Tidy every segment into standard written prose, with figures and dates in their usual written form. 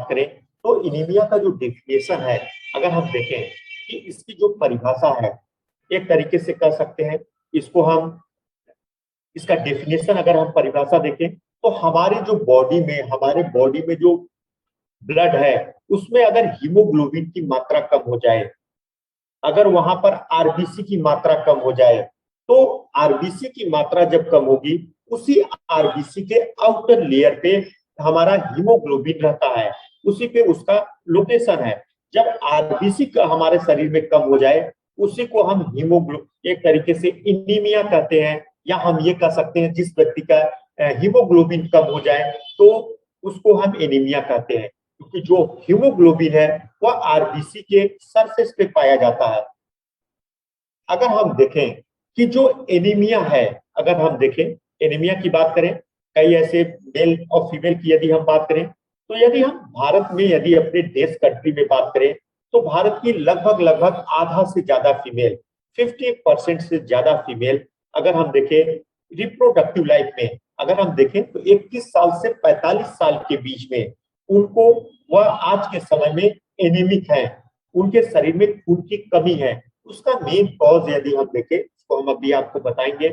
बात करें तो एनीमिया का जो डेफिनेशन है, अगर हम देखें कि इसकी जो परिभाषा है, एक तरीके से कह सकते हैं इसको हम, इसका डेफिनेशन अगर हम परिभाषा देखें तो हमारे बॉडी में जो ब्लड है उसमें अगर हीमोग्लोबिन की मात्रा कम हो जाए, अगर वहां पर आरबीसी की मात्रा कम हो जाए, तो आरबीसी की मात्रा जब कम होगी, उसी आरबीसी के आउटर लेयर पे हमारा हीमोग्लोबिन रहता है, उसी पे उसका लोकेशन है। जब आरबीसी का हमारे शरीर में कम हो जाए, उसी को हम एक तरीके से इनीमिया कहते हैं, या हम ये कह सकते हैं जिस व्यक्ति का हीमोग्लोबिन कम हो जाए तो उसको हम एनीमिया कहते हैं, क्योंकि जो हीमोग्लोबिन है वह आरबीसी के सरफेस पे पाया जाता है। अगर हम देखें कि जो एनीमिया है, अगर हम देखें एनीमिया की बात करें, कई ऐसे मेल और फीमेल की यदि हम बात करें, तो यदि हम भारत में, यदि अपने देश कंट्री में बात करें, तो भारत की लगभग लगभग आधा से ज्यादा फीमेल, 50% से ज्यादा फीमेल, अगर हम देखें रिप्रोडक्टिव लाइफ में, अगर हम देखें तो 21 साल से 45 साल के बीच में उनको, वह आज के समय में एनीमिक है, उनके शरीर में खून की कमी है। उसका मेन कॉज यदि हम देखें, उसको हम अभी आपको बताएंगे।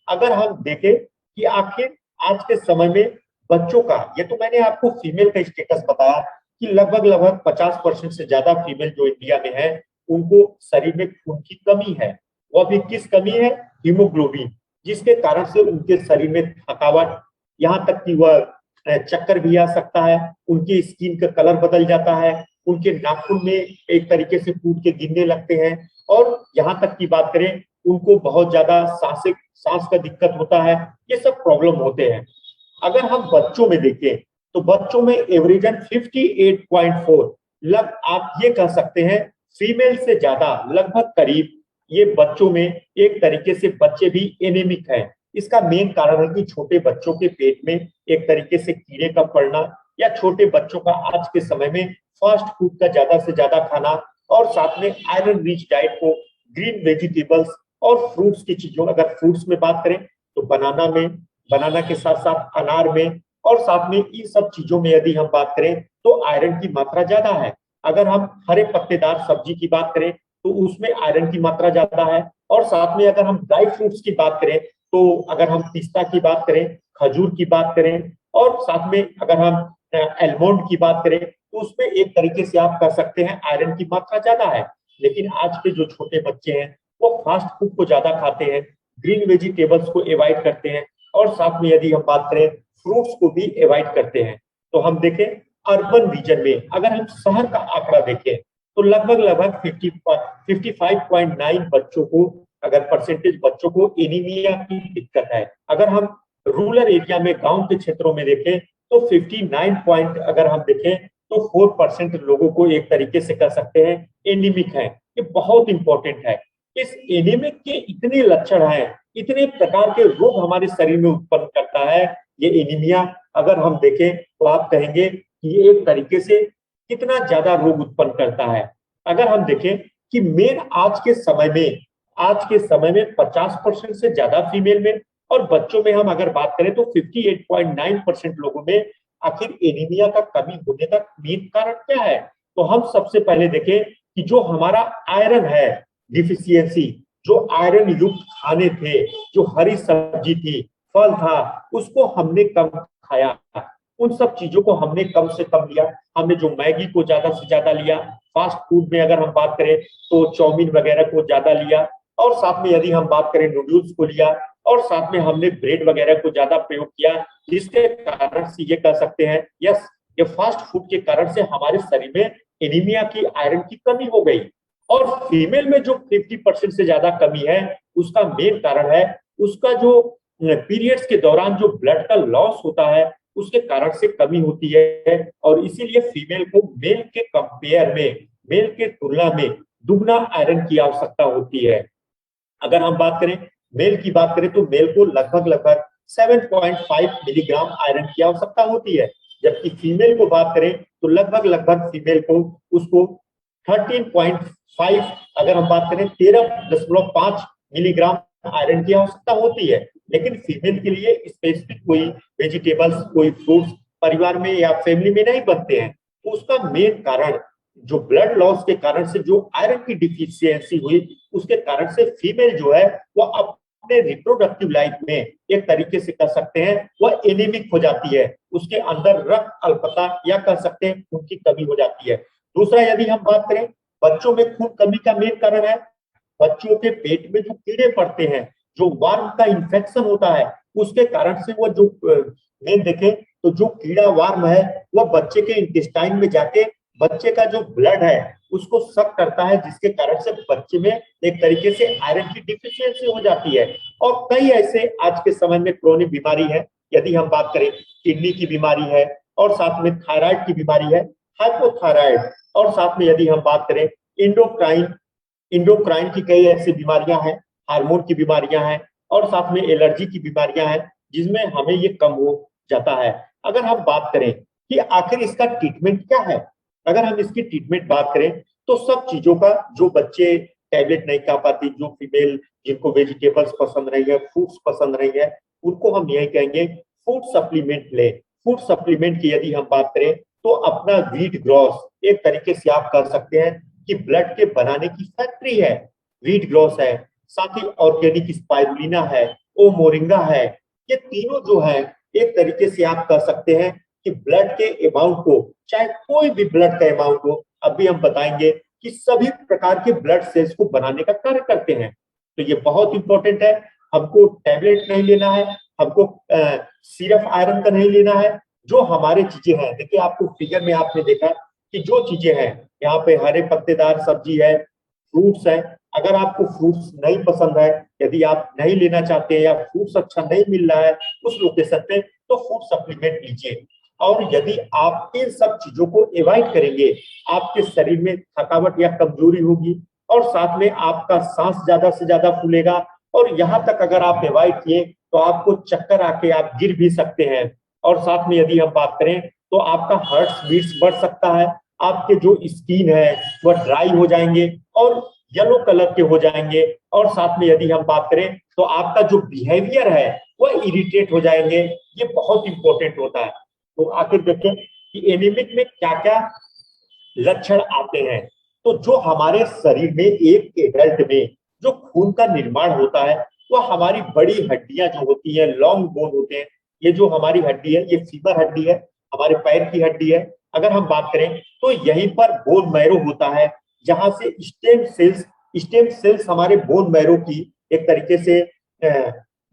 अगर हम देखें कि आखिर आज के समय में बच्चों का, ये तो मैंने आपको फीमेल का स्टेटस बताया कि लगभग लगभग 50% से ज्यादा फीमेल जो इंडिया में है उनको शरीर में खून की कमी है। वह भी किस कमी है? हीमोग्लोबिन, जिसके कारण से उनके शरीर में थकावट, यहाँ तक कि वह चक्कर भी आ सकता है, उनकी स्किन का कलर बदल जाता है, उनके नाखून में एक तरीके से टूट के गिरने लगते हैं, और यहाँ तक की बात करें उनको बहुत ज्यादा सांस का दिक्कत होता है। ये सब प्रॉब्लम होते हैं। अगर हम बच्चों में देखें तो बच्चों में एवरेजन 58.4, आप ये कह सकते हैं फीमेल से ज्यादा, लगभग करीब ये बच्चों में एक तरीके से बच्चे भी एनीमिक हैं। इसका मेन कारण है कि छोटे बच्चों के पेट में एक तरीके से कीड़े का पड़ना, या छोटे बच्चों का आज के समय में फास्ट फूड का ज्यादा से ज्यादा खाना, और साथ में आयरन रिच डाइट को, ग्रीन वेजिटेबल्स और फ्रूट्स की चीजों, अगर फ्रूट्स में बात करें तो बनाना के साथ साथ अनार में, और साथ में इन सब चीजों में यदि हम बात करें तो आयरन की मात्रा ज्यादा है। अगर हम हरे पत्तेदार सब्जी की बात करें तो उसमें आयरन की मात्रा ज्यादा है, और साथ में अगर हम ड्राई फ्रूट्स की बात करें तो अगर हम पिस्ता की बात करें, खजूर की बात करें, और साथ में अगर हम एलमंड की बात करें तो उसमें एक तरीके से आप कह सकते हैं आयरन की मात्रा ज्यादा है। लेकिन आज के जो छोटे बच्चे हैं वो फास्ट फूड को ज्यादा खाते हैं, ग्रीन वेजिटेबल्स को अवॉइड करते हैं, और साथ में यदि हम बात करें फ्रूट्स को भी अवॉइड करते हैं। तो हम देखें अर्बन रीजन में, अगर हम शहर का आंकड़ा देखें तो लगभग लगभग 55.9 बच्चों को, अगर परसेंटेज बच्चों को एनीमिया की दिक्कत है। अगर हम रूरल एरिया में, गांव के क्षेत्रों में देखें तो 59 पॉइंट, अगर हम देखें तो 4% लोगों को एक तरीके से कह सकते हैं एनीमिक है। ये बहुत इंपॉर्टेंट है। इस एनीमिक के इतने लक्षण हैं, इतने प्रकार के रोग हमारे शरीर में उत्पन्न करता है ये एनीमिया। अगर हम देखें तो आप कहेंगे कि ये एक तरीके से कितना ज्यादा रोग उत्पन्न करता है। अगर हम देखें कि मेन आज के समय में 50% से ज्यादा फीमेल में, और बच्चों में हम अगर बात करें तो 58.9% लोगों में आखिर एनीमिया का कमी होने का मेन कारण क्या है? तो हम सबसे पहले देखें कि जो हमारा आयरन है डिफिशियंसी, जो आयरन युक्त खाने थे, जो हरी सब्जी थी, फल था, उसको हमने कम खाया, उन सब चीजों को हमने कम से कम लिया। हमने जो मैगी को ज्यादा से ज्यादा लिया, फास्ट फूड में अगर हम बात करें तो चाउमीन वगैरह को ज्यादा लिया, और साथ में यदि हम बात करें नूडल्स को लिया, और साथ में हमने ब्रेड वगैरह को ज्यादा प्रयोग किया, जिसके कारण से ये कह सकते हैं यस, ये फास्ट फूड के कारण से हमारे शरीर में एनीमिया की, आयरन की कमी हो गई। और फीमेल में जो 50% से ज्यादा कमी है उसका मेन कारण है उसका जो पीरियड्स के दौरान जो ब्लड का लॉस होता है उसके कारण से कमी होती है। और इसीलिए फीमेल को मेल के कंपेयर में, मेल के तुलना में दुगना आयरन की आवश्यकता होती है। अगर हम बात करें मेल की बात करें तो मेल को लगभग लगभग 7.5 मिलीग्राम आयरन की आवश्यकता होती है, जबकि फीमेल को बात करें तो लगभग लगभग फीमेल को उसको 13.5, अगर हम बात करें 13.5 मिलीग्राम आयरन की आवश्यकता होती है। लेकिन फीमेल के लिए स्पेसिफिक कोई वेजिटेबल्स, कोई फ्रूट्स परिवार में या फैमिली में नहीं बनते हैं, उसका मेन कारण जो ब्लड लॉस के कारण से जो आयरन की डिफिशियंसी हुई, उसके कारण से फीमेल जो है वो अपने रिप्रोडक्टिव लाइफ में एक तरीके से कह सकते हैं वह एनीमिक हो जाती है, उसके अंदर रक्त अल्पता या कह सकते हैं खून की कमी हो जाती है। दूसरा यदि हम बात करें, बच्चों में खून कमी का मेन कारण है बच्चों के पेट में जो कीड़े पड़ते हैं, जो वार्म का इन्फेक्शन होता है, उसके कारण से वो जो मेन देखें तो जो कीड़ा वार्म है वह बच्चे के इंटेस्टाइन में जाके बच्चे का जो ब्लड है उसको सक करता है, जिसके कारण से बच्चे में एक तरीके से आयरन की डिफिशियंसी हो जाती है। और कई ऐसे आज के समय में क्रोनिक बीमारी है, यदि हम बात करें किडनी की बीमारी है, और साथ में थायराइड की बीमारी है, हाइपोथायराइड, और साथ में यदि हम बात करें इंडोक्राइन इंडोक्राइन की कई ऐसी बीमारियां हैं, हार्मोन की बीमारियां हैं, और साथ में एलर्जी की बीमारियां हैं, जिसमें हमें ये कम हो जाता है। अगर हम बात करें कि आखिर इसका ट्रीटमेंट क्या है, अगर हम इसकी ट्रीटमेंट बात करें तो सब चीजों का, जो बच्चे टैबलेट नहीं खा पाती, जो फीमेल जिनको वेजिटेबल्स पसंद नहीं है, फ्रूट्स पसंद नहीं है, उनको हम यही कहेंगे फूड सप्लीमेंट ले। फूड सप्लीमेंट की यदि हम बात करें तो अपना व्हीट ग्रॉस एक तरीके से आप कह सकते हैं कि ब्लड के बनाने की फैक्ट्री है, व्हीट ग्रॉस है, साथ ही ऑर्गेनिक स्पाइरुलिना है, ओ मोरिंगा है। ये तीनों जो है एक तरीके से आप कह सकते हैं कि ब्लड के अमाउंट को, चाहे कोई भी ब्लड का अमाउंट हो, अभी हम बताएंगे कि सभी प्रकार के ब्लड सेल्स को बनाने का कार्य करते हैं। तो ये बहुत इंपॉर्टेंट है, हमको टैबलेट नहीं लेना है, हमको सिर्फ आयरन का नहीं लेना है, जो हमारे चीजें हैं, देखिए आपको फिगर में आपने देखा कि जो चीजें हैं यहाँ पे हरे पत्तेदार सब्जी है, फ्रूट्स है, अगर आपको फ्रूट्स नहीं पसंद है, यदि आप नहीं लेना चाहते हैं या फ्रूट्स अच्छा नहीं मिल रहा है उस लोकेशन पे, तो फूड सप्लीमेंट लीजिए। और यदि आप इन सब चीजों को अवॉइड करेंगे, आपके शरीर में थकावट या कमजोरी होगी, और साथ में आपका सांस ज्यादा से ज्यादा फूलेगा, और यहाँ तक अगर आप अवॉइड किए तो आपको चक्कर आके आप गिर भी सकते हैं। और साथ में यदि हम बात करें तो आपका हार्ट बीट्स बढ़ सकता है, आपके जो स्किन है वह ड्राई हो जाएंगे और येलो कलर के हो जाएंगे, और साथ में यदि हम बात करें तो आपका जो बिहेवियर है वह इरिटेट हो जाएंगे। ये बहुत इंपॉर्टेंट होता है। तो आखिर देखें कि एनीमिक में क्या क्या लक्षण आते हैं। तो जो हमारे शरीर में एक एडल्ट में जो खून का निर्माण होता है, वह हमारी बड़ी हड्डियां जो होती है, लॉन्ग बोन होते हैं, ये जो हमारी हड्डी है ये फीमर हड्डी है, हमारे पैर की हड्डी है। अगर हम बात करें तो यहीं पर बोन मैरो होता है, जहां से स्टेम सेल्स हमारे बोन मैरो की एक तरीके से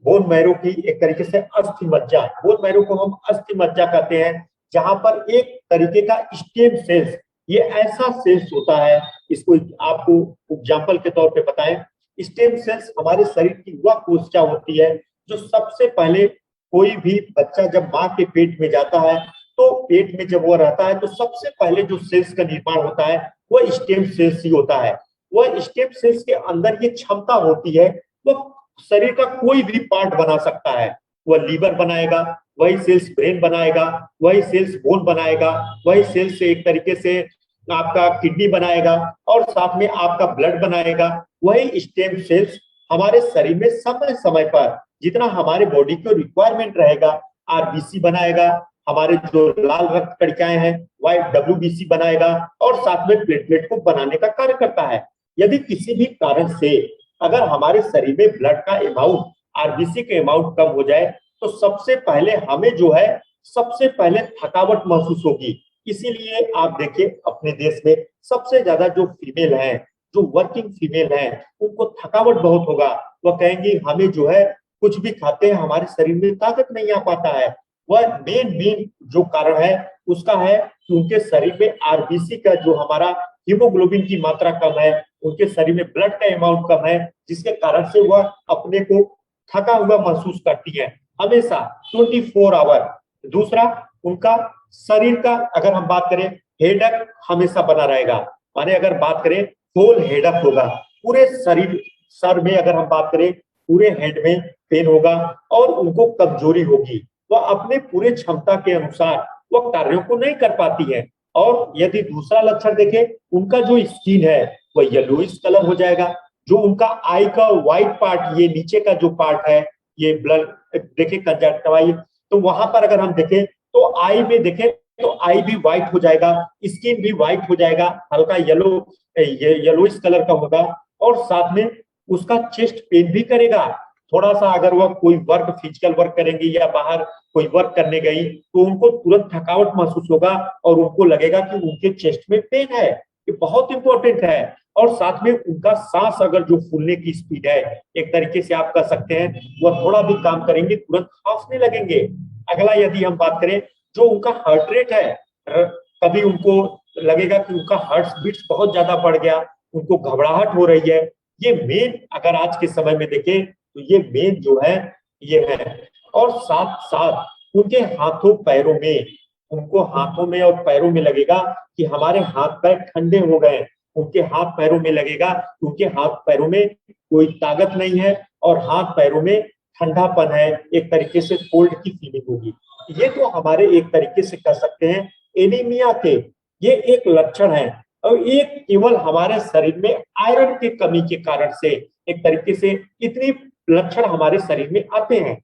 बोन मैरो की एक तरीके से अस्थि मज्जा, बोन मैरो को हम अस्थि मज्जा कहते हैं, जहां पर एक तरीके का स्टेम सेल्स, ये ऐसा सेल्स होता है, इसको आपको एग्जांपल के तौर पे बताएं, स्टेम सेल्स हमारे शरीर की वह कोशिका होती है जो सबसे पहले, कोई भी बच्चा जब माँ के पेट में जाता है तो पेट में जब वो रहता है तो सबसे पहले जो सेल्स का निर्माण होता है वह स्टेम सेल्स ही होता है। वह स्टेम सेल्स के अंदर ये क्षमता होती है, वह शरीर का कोई भी पार्ट बना सकता है। वह लीवर बनाएगा, वही सेल्स ब्रेन बनाएगा, वही सेल्स बोन बनाएगा, वही सेल्स एक तरीके से आपका किडनी बनाएगा, और साथ में आपका ब्लड बनाएगा। वही स्टेम सेल्स हमारे शरीर में समय समय पर जितना हमारे बॉडी को रिक्वायरमेंट रहेगा, आरबीसी बनाएगा, हमारे जो लाल रक्त कणिकाएं हैं वह डब्ल्यूबीसी बनाएगा, और साथ में प्लेटलेट को बनाने का कार्य करता है। यदि किसी भी कारण से अगर हमारे शरीर में ब्लड का अमाउंट, आरबीसी के अमाउंट कम हो जाए, तो सबसे पहले हमें जो है सबसे पहले थकावट महसूस होगी। इसीलिए आप देखिए अपने देश में सबसे ज्यादा जो फीमेल हैं, जो वर्किंग फीमेल हैं, उनको थकावट बहुत होगा। वह कहेंगी हमें जो है कुछ भी खाते हैं हमारे शरीर में ताकत नहीं आ पाता है। वह मेन जो कारण है उसका है कि उनके शरीर में आरबीसी का जो हमारा हीमोग्लोबिन की मात्रा कम है, उनके शरीर में ब्लड का अमाउंट कम है, जिसके कारण से वह अपने को थका हुआ महसूस करती है हमेशा 24 आवर। दूसरा, उनका शरीर का अगर हम बात करें, हेडक हमेशा बना रहेगा, माने अगर बात करें होल हेडक होगा पूरे शरीर, सर में अगर हम बात करें पूरे हेड में पेन होगा, और उनको कमजोरी होगी, वह अपने पूरे क्षमता के अनुसार वह कार्यों को नहीं कर पाती है। और यदि दूसरा लक्षण देखें, उनका जो स्किन है वह येलोइश कलर हो जाएगा, जो उनका आई का व्हाइट पार्ट, ये नीचे का जो पार्ट है, ये ब्लड देखें कंजक्टिवा, तो वहां पर अगर हम देखें तो आई में देखें तो आई भी व्हाइट हो जाएगा, स्किन भी व्हाइट हो जाएगा, हल्का येलोइश कलर का होगा, और साथ में उसका चेस्ट पेन भी करेगा। थोड़ा सा अगर वह कोई वर्क, फिजिकल वर्क करेंगे या बाहर कोई वर्क करने गई, तो उनको तुरंत थकावट महसूस होगा और उनको लगेगा कि उनके चेस्ट में पेन है। ये बहुत इंपॉर्टेंट है। और साथ में उनका सांस अगर जो फूलने की स्पीड है, एक तरीके से आप कह सकते हैं, वह थोड़ा भी काम करेंगे तुरंत खांसने लगेंगे। अगला यदि हम बात करें, जो उनका हार्ट रेट है, कभी उनको लगेगा कि उनका हार्ट बीट्स बहुत ज्यादा बढ़ गया, उनको घबराहट हो रही है। ये मेन अगर आज के समय में देखें तो ये मेन जो है ये है। और साथ साथ उनके हाथों पैरों में, उनको हाथों में और पैरों में लगेगा कि हमारे हाथ पैर ठंडे हो गए। उनके हाथ पैरों में लगेगा कि उनके हाथ पैरों में कोई ताकत नहीं है और हाथ पैरों में ठंडापन है, एक तरीके से कोल्ड की फीलिंग होगी। ये तो हमारे एक तरीके से कह सकते हैं एनीमिया के ये एक लक्षण है। और ये केवल हमारे शरीर में आयरन की कमी के कारण से एक तरीके से इतनी लक्षण हमारे शरीर में आते हैं।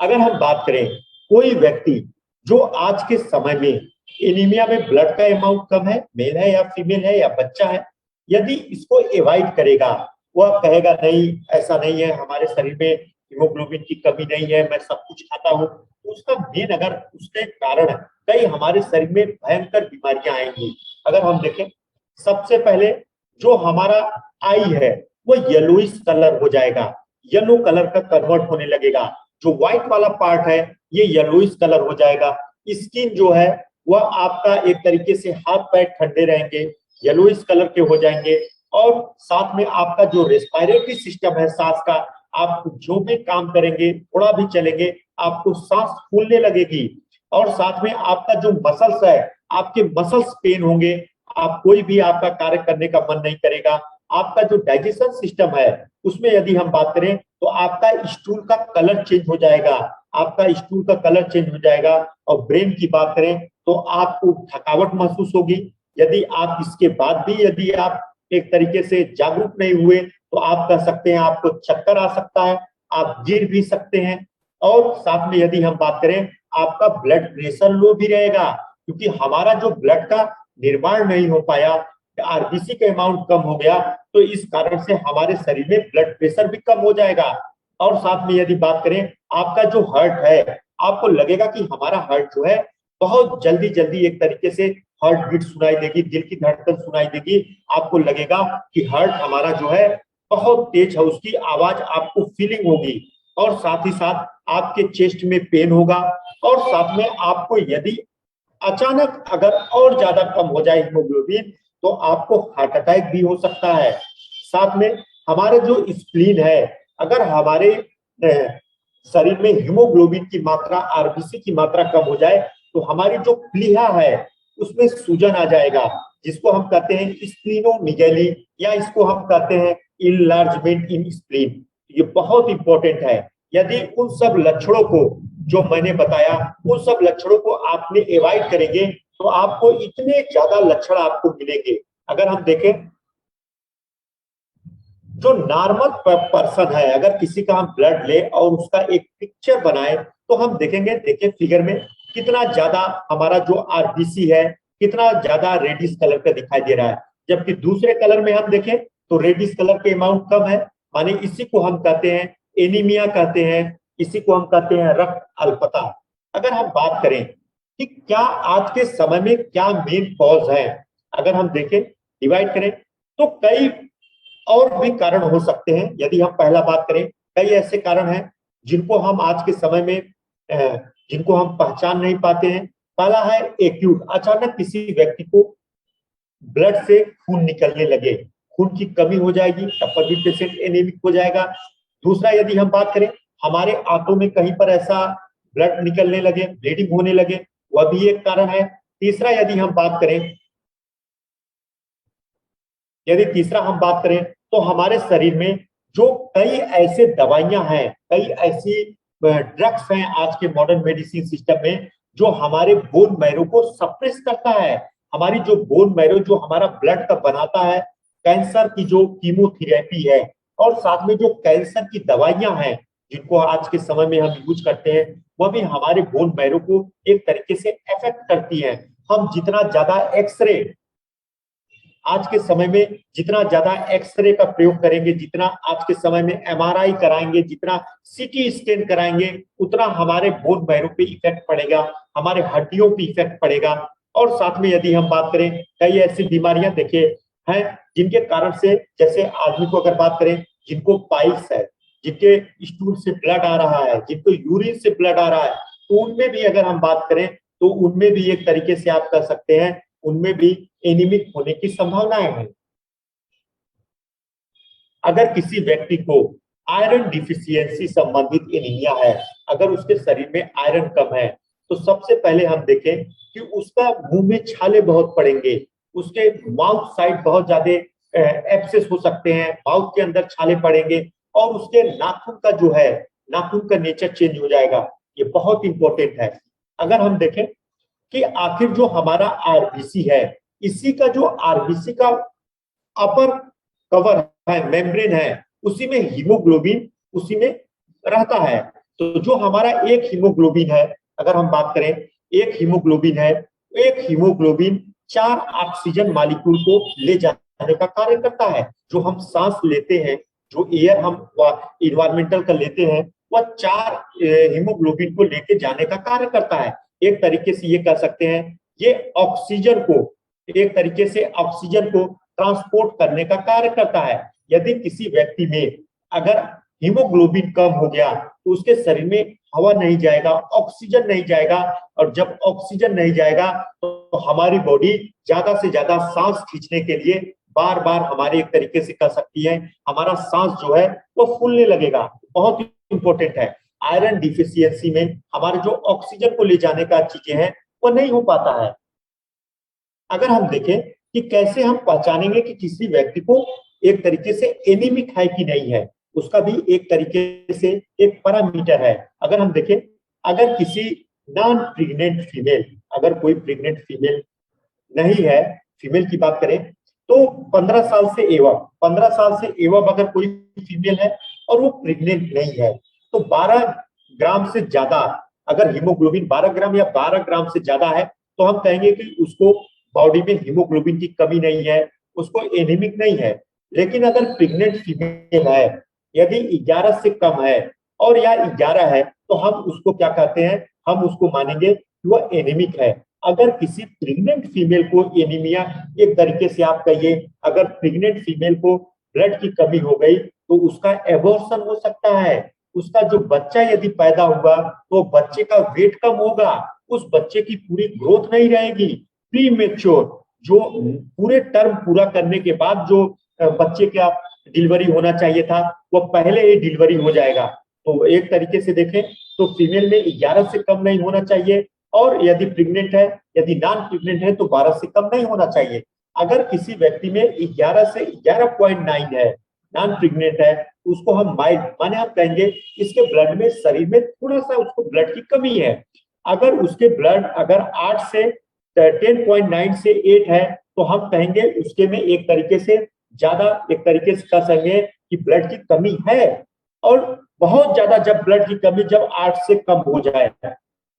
अगर हम बात करें, कोई व्यक्ति जो आज के समय में एनीमिया में ब्लड का अमाउंट कम है, मेल है या फीमेल है या बच्चा है, यदि इसको एवॉइड करेगा, वह कहेगा नहीं ऐसा नहीं है, हमारे शरीर में हीमोग्लोबिन की कमी नहीं है, मैं सब कुछ खाता हूँ, तो उसका मेन अगर उसके कारण कई हमारे शरीर में भयंकर बीमारियां आएंगी। अगर हम देखें, सबसे पहले जो हमारा आई है वो येलोइश कलर हो जाएगा, येलो कलर का कन्वर्ट होने लगेगा। जो व्हाइट वाला पार्ट है ये येलोइश कलर हो जाएगा। स्किन जो है वह आपका एक तरीके से हाथ पैर ठंडे रहेंगे, येलोइश कलर के हो जाएंगे। और साथ में आपका जो रेस्पिरेटरी सिस्टम है, सांस का, आप जो भी काम करेंगे, थोड़ा भी चलेंगे, आपको सांस फूलने लगेगी। और साथ में आपका जो मसल्स है, आपके मसल्स पेन होंगे, आप कोई भी आपका कार्य करने का मन नहीं करेगा। आपका जो डाइजेशन सिस्टम है उसमें यदि हम बात करें तो आपका स्टूल का कलर चेंज हो जाएगा, आपका स्टूल का कलर चेंज हो जाएगा। और ब्रेन की बात करें तो आपको थकावट महसूस होगी। यदि आप इसके बाद भी यदि आप एक तरीके से जागरूक नहीं हुए तो आप कह सकते हैं आपको चक्कर आ सकता है, आप गिर भी सकते हैं। और साथ में यदि हम बात करें, आपका ब्लड प्रेशर लो भी रहेगा, क्योंकि हमारा जो ब्लड का निर्माण नहीं हो पाया, आरबीसी का अमाउंट कम हो गया, तो इस कारण से हमारे शरीर में ब्लड प्रेशर भी कम हो जाएगा। और साथ में यदि बात करें, आपका जो हार्ट है, आपको लगेगा कि हमारा हार्ट जो है बहुत जल्दी जल्दी एक तरीके से हार्ट बीट सुनाई देगी, दिल की धड़कन सुनाई देगी। आपको लगेगा कि हार्ट हमारा जो है बहुत तेज है, उसकी आवाज आपको फीलिंग होगी। और साथ ही साथ आपके चेस्ट में पेन होगा। और साथ में आपको यदि अचानक अगर और ज्यादा कम हो जाए हीमोग्लोबिन, तो आपको हार्ट अटैक भी हो सकता है। साथ में हमारे जो स्प्लीन है, अगर हमारे शरीर में हीमोग्लोबिन की मात्रा, आरबीसी की मात्रा कम हो जाए, तो हमारी जो प्लीहा है उसमें सूजन आ जाएगा, जिसको हम कहते हैं स्प्लीनोमेगैली, या इसको हम कहते हैं इनलार्जमेंट इन स्प्लीन। ये बहुत इंपॉर्टेंट है। यदि उन सब लक्षणों को जो मैंने बताया, उन सब लक्षणों को आपने एवॉइड करेंगे तो आपको इतने ज्यादा लक्षण आपको मिलेंगे। अगर हम देखें, जो नॉर्मल पर्सन है, अगर किसी का हम ब्लड ले और उसका एक पिक्चर बनाए, तो हम देखेंगे, देखिए फिगर में कितना ज्यादा हमारा जो आरबीसी है कितना ज्यादा रेडिश कलर का दिखाई दे रहा है। जबकि दूसरे कलर में हम देखें तो रेडिश कलर के अमाउंट कम है, माने इसी को हम कहते हैं एनीमिया कहते हैं, इसी को हम कहते हैं रक्त अल्पता। अगर हम बात करें कि क्या आज के समय में क्या मेन कॉज है, अगर हम देखें, डिवाइड करें, तो कई और भी कारण हो सकते हैं। यदि हम पहला बात करें, कई ऐसे कारण हैं जिनको हम आज के समय में जिनको हम पहचान नहीं पाते हैं। पहला है एक्यूट, अचानक किसी व्यक्ति को ब्लड से खून निकलने लगे, खून की कमी हो जाएगी, तब पर भी पेशेंट एनीमिक हो जाएगा। दूसरा, यदि हम बात करें, हमारे आंतों में कहीं पर ऐसा ब्लड निकलने लगे, ब्लीडिंग होने लगे, वह भी एक कारण है। तीसरा, यदि हम बात करें, तीसरा हम बात करें तो हमारे शरीर में जो कई ऐसे दवाइयां हैं, कई ऐसी ड्रग्स हैं आज के मॉडर्न मेडिसिन सिस्टम में, जो हमारे बोन मैरो को सप्रेस करता है। हमारी जो बोन मैरो जो हमारा ब्लड का बनाता है, कैंसर की जो कीमोथेरेपी है, और साथ में जो कैंसर की दवाइयां हैं जिनको आज के समय में हम यूज करते हैं, वह भी हमारे बोन मैरो को एक तरीके से अफेक्ट करती है। हम जितना ज्यादा एक्सरे, आज के समय में जितना ज्यादा एक्सरे का प्रयोग करेंगे, जितना आज के समय में एमआरआई कराएंगे, जितना सीटी स्कैन कराएंगे, उतना हमारे बोन मैरो पे इफेक्ट पड़ेगा, हमारे हड्डियों पे इफेक्ट पड़ेगा। और साथ में यदि हम बात करें, कई ऐसी बीमारियां देखिए हैं जिनके कारण से, जैसे आदमी को अगर बात करें, जिनको पाइल्स है, जिनके स्टूल से ब्लड आ रहा है, जिनको यूरिन से ब्लड आ रहा है, तो उनमें भी अगर हम बात करें तो उनमें भी एक तरीके से आप कह सकते हैं, उनमें भी एनीमिक होने की संभावनाएं हैं। अगर किसी व्यक्ति को आयरन डिफिशियंसी संबंधित एनीमिया है, अगर उसके शरीर में आयरन कम है, तो सबसे पहले हम देखें कि उसका मुंह में छाले बहुत पड़ेंगे, उसके माउथ साइड बहुत ज्यादा एब्सेस हो सकते हैं, माउथ के अंदर छाले पड़ेंगे, और उसके नाखून का जो है, नाखून का नेचर चेंज हो जाएगा। ये बहुत इंपॉर्टेंट है। अगर हम देखें कि आखिर जो हमारा आरबीसी है, इसी का जो आरबीसी का अपर कवर है, मेम्ब्रेन है, उसी में हीमोग्लोबिन उसी में रहता है। तो जो हमारा एक हीमोग्लोबिन है, अगर हम बात करें, एक हीमोग्लोबिन है, एक हीमोग्लोबिन 4 ऑक्सीजन मॉलिक्यूल को ले जाने का कार्य करता है। जो हम सांस लेते हैं, जो एयर हम इन्वायरमेंटल का लेते हैं, वह 4 हीमोग्लोबिन को लेके जाने का कार्य करता है। एक तरीके से ये कह सकते हैं, ये ऑक्सीजन को, एक तरीके से ऑक्सीजन को ट्रांसपोर्ट करने का कार्य करता है। यदि किसी व्यक्ति में अगर हीमोग्लोबिन कम हो गया, तो उसके शरीर में हवा नहीं जाएगा, ऑक्सीजन नहीं जाएगा, और जब ऑक्सीजन नहीं जाएगा तो हमारी बॉडी ज्यादा से ज्यादा सांस खींचने के लिए बार बार हमारे एक तरीके से कह सकती है, हमारा सांस जो है वो फूलने लगेगा। बहुत इंपॉर्टेंट है। आयरन डिफिशियंसी में हमारे जो ऑक्सीजन को ले जाने का चीजें हैं वो नहीं हो पाता है। अगर हम देखें कि कैसे हम पहचानेंगे कि किसी व्यक्ति को एक तरीके से एनीमिक है कि नहीं है, उसका भी एक तरीके से एक पैरामीटर है। अगर हम देखें, अगर किसी नॉन प्रेग्नेंट फीमेल, अगर कोई प्रेग्नेंट फीमेल नहीं है, फीमेल की बात करें, तो 15 साल से एवं 15 साल से एवं अगर कोई फीमेल है और वो प्रेग्नेंट नहीं है, तो 12 ग्राम से ज्यादा, अगर हीमोग्लोबिन 12 ग्राम या 12 ग्राम से ज्यादा है, तो हम कहेंगे कि उसको बॉडी में हीमोग्लोबिन की कमी नहीं है, उसको एनीमिक नहीं है। लेकिन अगर प्रेग्नेंट फीमेल है, यदि 11 से कम है और या 11 है, तो हम उसको क्या कहते हैं, हम उसको मानेंगे कि वह एनीमिक है। अगर किसी प्रेग्नेंट फीमेल को एनीमिया, एक तरीके से आप कहिए, अगर प्रेग्नेंट फीमेल को ब्लड की कमी हो गई, तो उसका एबॉर्शन हो सकता है। उसका जो बच्चा यदि पैदा हुआ, तो बच्चे का वेट कम होगा, उस बच्चे की पूरी ग्रोथ नहीं रहेगी। प्री मेच्योर, जो पूरे टर्म पूरा करने के बाद जो बच्चे का डिलीवरी होना चाहिए था, वो पहले ही डिलीवरी हो जाएगा। तो एक तरीके से देखें तो फीमेल में 11 से कम नहीं होना चाहिए, और यदि प्रेग्नेंट है, यदि नॉन प्रेग्नेंट है, तो 12 से कम नहीं होना चाहिए। अगर किसी व्यक्ति में 11 से 11.9 है, नॉन प्रेग्नेंट है, उसको हम माइल्ड, माने हम कहेंगे इसके ब्लड में, शरीर में थोड़ा सा उसको ब्लड की कमी है। अगर उसके ब्लड अगर 8 से 10.9 से 8 है, तो हम कहेंगे उसके में एक तरीके से ज्यादा, एक तरीके से कह सकेंगे कि ब्लड की कमी है। और बहुत ज्यादा जब ब्लड की कमी जब 8 से कम हो जाए,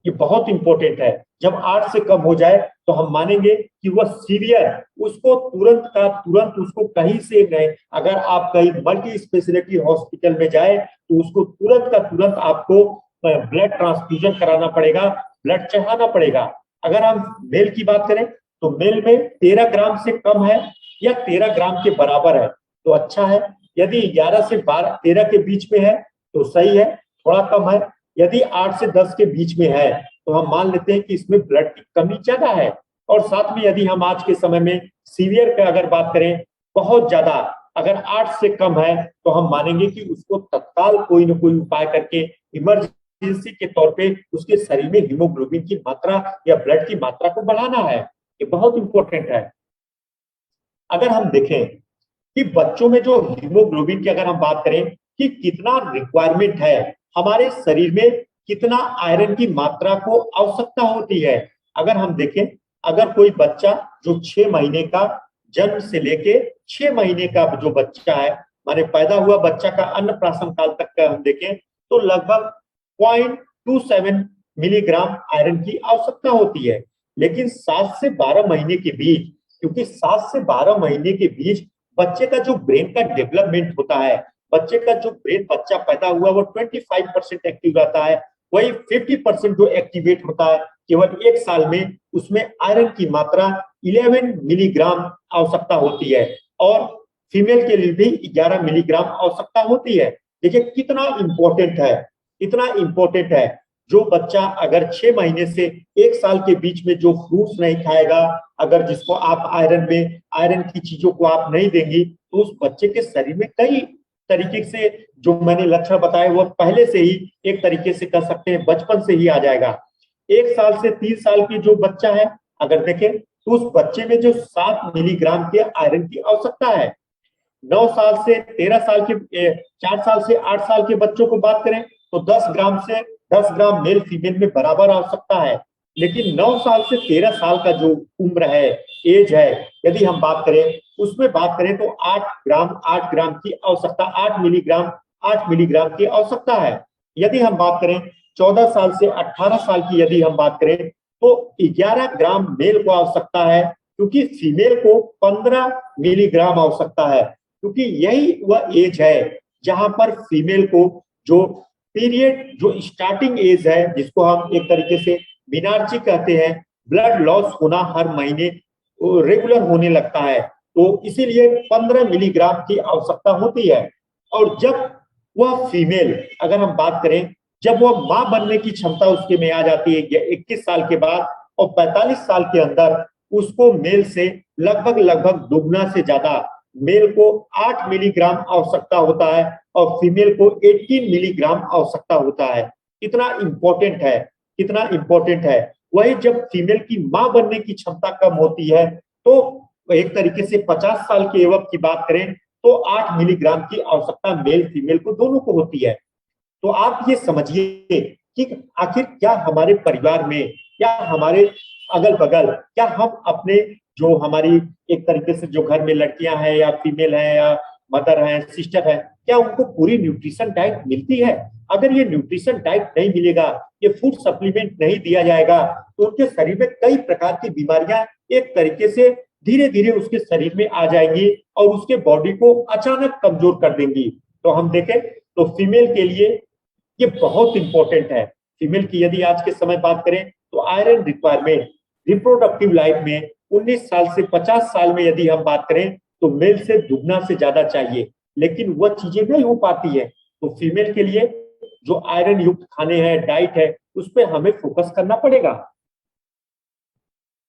ये बहुत इंपॉर्टेंट है, जब 8 से कम हो जाए तो हम मानेंगे कि वह सीवियर, उसको तुरंत का तुरंत, उसको कहीं से नहीं, अगर आप कहीं मल्टी स्पेशलिटी हॉस्पिटल में जाए, तो उसको तुरंत का तुरंत आपको ब्लड ट्रांसफ्यूजन कराना पड़ेगा, ब्लड चढ़ाना पड़ेगा। अगर हम मेल की बात करें, तो मेल में 13 ग्राम से कम है या 13 ग्राम के बराबर है तो अच्छा है। यदि 11 से 13 के बीच में है तो सही है, थोड़ा कम है। यदि 8 से 10 के बीच में है, तो हम मान लेते हैं कि इसमें ब्लड की कमी ज्यादा है। और साथ में यदि हम आज के समय में सीवियर का अगर बात करें, बहुत ज्यादा, अगर 8 से कम है, तो हम मानेंगे कि उसको तत्काल कोई न कोई उपाय करके, इमरजेंसी के तौर पे उसके शरीर में हीमोग्लोबिन की मात्रा या ब्लड की मात्रा को बढ़ाना है। ये बहुत इंपॉर्टेंट है। अगर हम देखें कि बच्चों में जो हीमोग्लोबिन की अगर हम बात करें कि कितना रिक्वायरमेंट है, हमारे शरीर में कितना आयरन की मात्रा को आवश्यकता होती है। अगर हम देखें, अगर कोई बच्चा जो 6 महीने का, जन्म से लेके 6 महीने का जो बच्चा है, माने पैदा हुआ बच्चा का अन्नप्राशन काल तक का हम देखें, तो लगभग 27 मिलीग्राम आयरन की आवश्यकता होती है। लेकिन 7 से 12 महीने के बीच, क्योंकि 7 से 12 महीने के बीच बच्चे का जो ब्रेन का डेवलपमेंट होता है, बच्चे का जो ब्रेन, बच्चा पैदा हुआ वो 25% एक्टिव रहता है, वही 50% जो एक्टिवेट होता है केवल 1 साल में, उसमें आयरन की मात्रा 11 मिलीग्राम आवश्यकता होती है और फीमेल के लिए भी 11 मिलीग्राम आवश्यकता होती है। देखिए कितना इंपॉर्टेंट है, कितना इंपॉर्टेंट है। जो बच्चा अगर 6 महीने से 1 साल के बीच में जो फ्रूट्स नहीं खाएगा, अगर जिसको आप आयरन की चीजों को आप नहीं देंगी, तो उस बच्चे के शरीर में कई तरीके से जो मैंने लक्षण बताए वो पहले से ही एक तरीके से कह सकते हैं बचपन से ही आ जाएगा। 1 साल से 3 साल की जो बच्चा है, अगर देखें तो उस बच्चे में जो 7 मिलीग्राम के आयरन की आवश्यकता है। 9 साल से 13 साल के 4 साल से 8 साल के बच्चों को बात करें तो 10 ग्राम मेल फीमेल में बराबर आवश्यकता है। लेकिन 9 साल से 13 साल का जो उम्र है, एज है, यदि हम बात करें उसमें बात करें तो 8 ग्राम की आवश्यकता, 8 मिलीग्राम की आवश्यकता है। यदि हम बात करें 14 साल से 18 साल की यदि हम बात करें तो 11 ग्राम मेल को आवश्यकता है, क्योंकि फीमेल को 15 मिलीग्राम आवश्यकता है, क्योंकि यही वह एज है जहां पर फीमेल को जो पीरियड, जो स्टार्टिंग एज है, जिसको हम एक तरीके से मिनार्ची कहते हैं, ब्लड लॉस होना हर महीने रेगुलर होने लगता है, तो इसीलिए 15 मिलीग्राम की आवश्यकता होती है। और जब वह फीमेल, अगर हम बात करें, जब वह मां बनने की क्षमता उसके में आ जाती है 21 साल के बाद, और 45 साल के अंदर उसको मेल से लगभग दुगना से ज्यादा, मेल को 8 मिलीग्राम आवश्यकता होता है और फीमेल को 18 मिलीग्राम आवश्यकता होता है। कितना इंपॉर्टेंट है, कितना इंपॉर्टेंट है। वही जब फीमेल की मां बनने की क्षमता कम होती है तो एक तरीके से 50 साल के युवक की बात करें तो 8 मिलीग्राम की आवश्यकता मेल फीमेल को दोनों को होती है। तो आप ये समझिए कि आखिर क्या हमारे परिवार में, क्या हमारे अगल बगल, क्या हम अपने जो हमारी एक तरीके से जो घर में लड़कियां हैं या फीमेल हैं या मदर हैं, सिस्टर हैं, क्या उनको पूरी न्यूट्रिशन डाइट मिलती है? अगर ये न्यूट्रिशन डाइट नहीं मिलेगा, ये फूड सप्लीमेंट नहीं दिया जाएगा, तो उनके शरीर में कई प्रकार की बीमारियां एक तरीके से धीरे धीरे उसके शरीर में आ जाएंगी और उसके बॉडी को अचानक कमजोर कर देंगी। तो हम देखें तो फीमेल के लिए ये बहुत इंपॉर्टेंट है। फीमेल की यदि आज के समय बात करें तो आयरन रिक्वायरमेंट रिप्रोडक्टिव लाइफ में 19 साल से 50 साल में यदि हम बात करें तो मेल से दुगना से ज्यादा चाहिए, लेकिन वह चीजें नहीं हो पाती है। तो फीमेल के लिए जो आयरन युक्त खाने हैं, डाइट है, उस पर हमें फोकस करना पड़ेगा।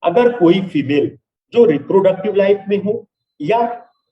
अगर कोई फीमेल जो रिप्रोडक्टिव लाइफ में हो या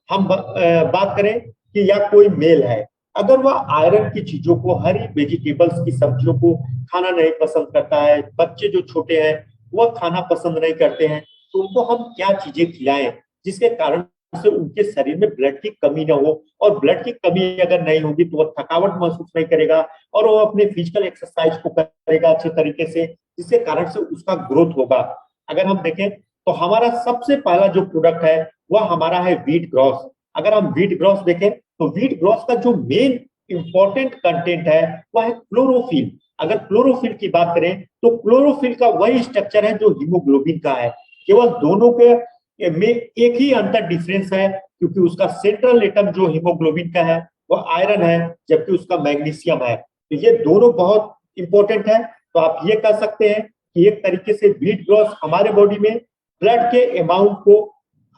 हम बात करें कि या कोई मेल है, अगर वह आयरन की चीजों को, हरी वेजिटेबल्स की सब्जियों को खाना नहीं पसंद करता है, बच्चे जो छोटे हैं वह खाना पसंद नहीं करते हैं, तो उनको हम क्या चीजें खिलाएं जिसके कारण से उनके शरीर में ब्लड की कमी ना हो। और ब्लड की कमी अगर नहीं होगी तो वह थकावट महसूस नहीं करेगा और वो अपने फिजिकल एक्सरसाइज को करेगा अच्छे तरीके से, जिसके कारण से उसका ग्रोथ होगा। अगर हम देखें तो हमारा सबसे पहला जो प्रोडक्ट है वह हमारा है व्हीट ग्रॉस। अगर हम व्हीट ग्रॉस देखें तो व्हीट ग्रॉस का जो मेन इंपॉर्टेंट कंटेंट है वह है क्लोरोफिल। अगर क्लोरोफिल की बात करें तो क्लोरोफिल का वही स्ट्रक्चर है जो हीमोग्लोबिन का है, केवल दोनों के में एक ही अंतर डिफरेंस है, क्योंकि उसका सेंट्रल एटम जो हीमोग्लोबिन का है वह आयरन है, जबकि उसका मैग्नीशियम है। तो ये दोनों बहुत इंपॉर्टेंट है। तो आप ये कह सकते हैं कि एक तरीके से व्हीट ग्रॉस हमारे बॉडी में ब्लड के अमाउंट को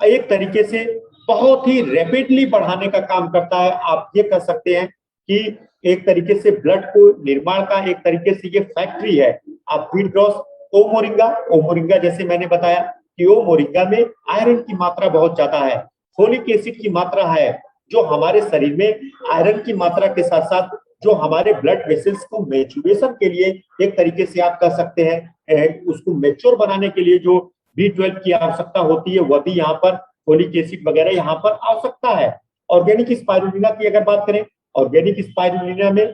एक तरीके से बहुत ही रैपिडली बढ़ाने का काम करता है। आप ये कह सकते हैं कि एक तरीके से ब्लड को निर्माण का एक तरीके से ये फैक्ट्री है। आप व्हीट ग्रॉस, ओमोरिंगा जैसे मैंने बताया कि ओमोरिंगा में आयरन की मात्रा बहुत ज्यादा है, फोलिक एसिड की मात्रा है, जो हमारे शरीर में आयरन की मात्रा के साथ साथ जो हमारे ब्लड वेसल्स को मैच्योरेशन के लिए एक तरीके से आप कह सकते हैं उसको मैच्योर बनाने के लिए जो B12 की आवश्यकता होती है, वह भी यहाँ पर फोलिक एसिड वगैरह यहाँ पर आवश्यकता है। ऑर्गेनिक स्पाइरुलिना की अगर बात करें, ऑर्गेनिक स्पाइरुलिना में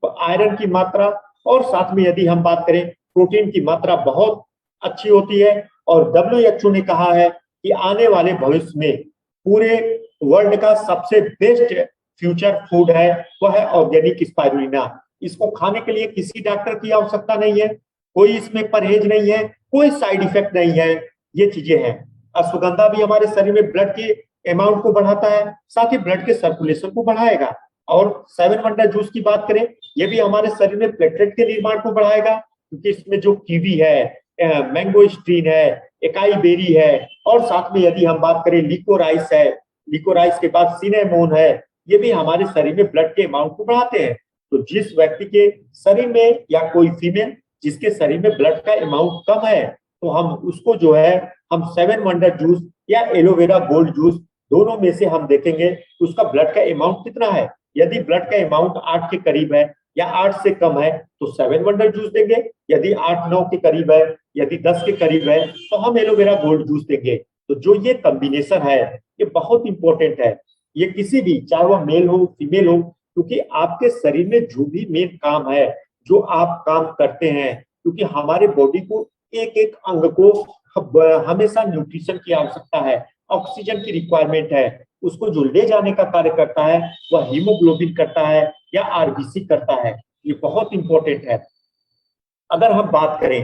आयरन की मात्रा और साथ में यदि हम बात करें प्रोटीन की मात्रा बहुत अच्छी होती है। और WHO ने कहा है कि आने वाले भविष्य में पूरे वर्ल्ड का सबसे बेस्ट फ्यूचर फूड है वह है ऑर्गेनिक स्पाइरुलिना। इसको खाने के लिए किसी डॉक्टर की आवश्यकता नहीं है, कोई इसमें परहेज नहीं है, कोई साइड इफेक्ट नहीं है, ये चीजें हैं। अश्वगंधा भी हमारे शरीर में ब्लड के अमाउंट को बढ़ाता है, साथ ही ब्लड के सर्कुलेशन को बढ़ाएगा। और 7 वंडर जूस की बात करें, ये भी हमारे शरीर में प्लेटलेट के निर्माण को बढ़ाएगा, क्योंकि इसमें जो कीवी है, मैंगो स्ट्रीन है, एकाई बेरी है, और साथ में यदि हम बात करें लिकोराइस है, लिकोराइस के बाद सिनेमोन है, ये भी हमारे शरीर में ब्लड के अमाउंट को बढ़ाते हैं। तो जिस व्यक्ति के शरीर में, या कोई फीमेल जिसके शरीर में ब्लड का अमाउंट कम है, तो हम उसको जो है हम 7 वंडर जूस या एलोवेरा गोल्ड जूस, दोनों में से हम देखेंगे कि उसका ब्लड का अमाउंट कितना है। यदि ब्लड का अमाउंट 8 के करीब है या 8 से कम है तो 7 वंडर जूस देंगे, यदि 8-9 के करीब है, यदि 10 के करीब है तो हम एलोवेरा गोल्ड जूस देंगे। तो जो ये कॉम्बिनेशन है ये बहुत इंपॉर्टेंट है। ये किसी भी, चाहे वह मेल हो फीमेल हो, क्योंकि आपके शरीर में जो भी मेन काम है, जो आप काम करते हैं, क्योंकि हमारे बॉडी को एक एक अंग को हमेशा न्यूट्रिशन की आवश्यकता है, ऑक्सीजन की रिक्वायरमेंट है, उसको जो ले जाने का कार्य करता है वह हीमोग्लोबिन करता है या आरबीसी करता है। ये बहुत इंपॉर्टेंट है। अगर हम बात करें